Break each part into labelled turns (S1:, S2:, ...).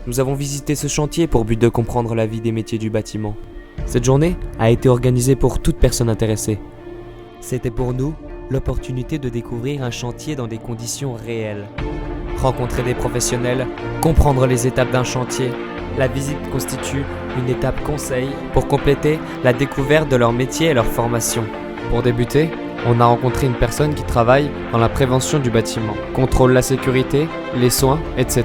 S1: nous avons visité ce chantier pour but de comprendre la vie des métiers du bâtiment. Cette journée a été organisée pour toute personne intéressée. C'était pour nous l'opportunité de découvrir un chantier dans des conditions réelles. Rencontrer des professionnels, comprendre les étapes d'un chantier. La visite constitue une étape conseil pour compléter la découverte de leur métier et leur formation. Pour débuter, on a rencontré une personne qui travaille dans la prévention du bâtiment, contrôle la sécurité, les soins, etc.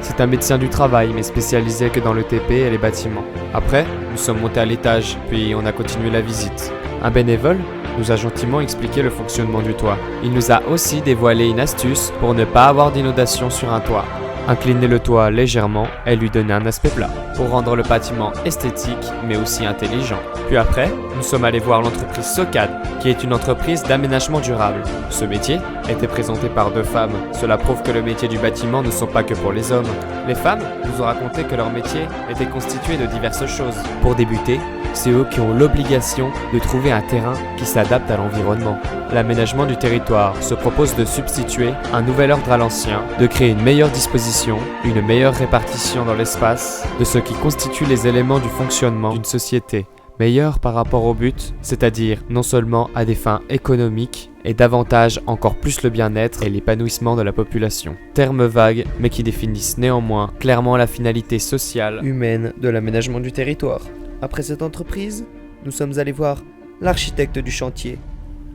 S1: C'est un médecin du travail, mais spécialisé que dans le TP et les bâtiments. Après, nous sommes montés à l'étage, puis on a continué la visite. Un bénévole nous a gentiment expliqué le fonctionnement du toit. Il nous a aussi dévoilé une astuce pour ne pas avoir d'inondation sur un toit. Incliner le toit légèrement et lui donner un aspect plat, pour rendre le bâtiment esthétique mais aussi intelligent. Puis après, nous sommes allés voir l'entreprise Socad, qui est une entreprise d'aménagement durable. Ce métier était présenté par 2 femmes. Cela prouve que le métier du bâtiment ne sont pas que pour les hommes. Les femmes nous ont raconté que leur métier était constitué de diverses choses. Pour débuter, c'est eux qui ont l'obligation de trouver un terrain qui s'adapte à l'environnement. L'aménagement du territoire se propose de substituer un nouvel ordre à l'ancien, de créer une meilleure disposition, une meilleure répartition dans l'espace de ce qui constitue les éléments du fonctionnement d'une société, meilleure par rapport au but, c'est-à-dire non seulement à des fins économiques, et davantage encore plus le bien-être et l'épanouissement de la population. Termes vagues, mais qui définissent néanmoins clairement la finalité sociale, humaine de l'aménagement du territoire. Après cette entreprise, nous sommes allés voir l'architecte du chantier,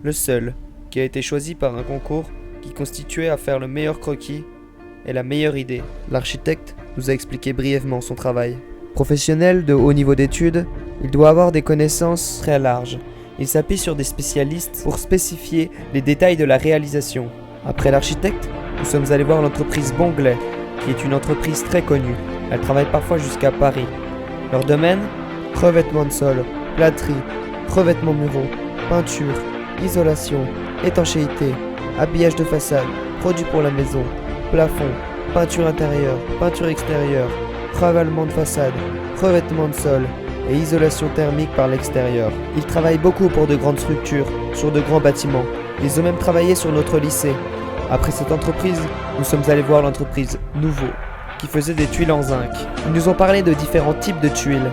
S1: le seul qui a été choisi par un concours qui constituait à faire le meilleur croquis et la meilleure idée. L'architecte nous a expliqué brièvement son travail. Professionnel de haut niveau d'études, il doit avoir des connaissances très larges. Il s'appuie sur des spécialistes pour spécifier les détails de la réalisation. Après l'architecte, nous sommes allés voir l'entreprise Bonglet, qui est une entreprise très connue. Elle travaille parfois jusqu'à Paris. Leur domaine, revêtement de sol, plâtrerie, revêtements muraux, peinture, isolation, étanchéité, habillage de façade, produits pour la maison, plafond, peinture intérieure, peinture extérieure, ravalement de façade, revêtement de sol et isolation thermique par l'extérieur. Ils travaillent beaucoup pour de grandes structures, sur de grands bâtiments. Ils ont même travaillé sur notre lycée. Après cette entreprise, nous sommes allés voir l'entreprise Nouveau, qui faisait des tuiles en zinc. Ils nous ont parlé de différents types de tuiles.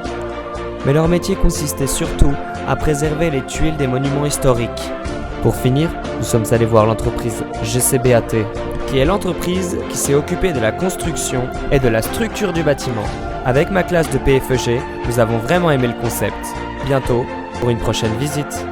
S1: Mais leur métier consistait surtout à préserver les tuiles des monuments historiques. Pour finir, nous sommes allés voir l'entreprise GCBAT, qui est l'entreprise qui s'est occupée de la construction et de la structure du bâtiment. Avec ma classe de PFEG, nous avons vraiment aimé le concept. Bientôt pour une prochaine visite.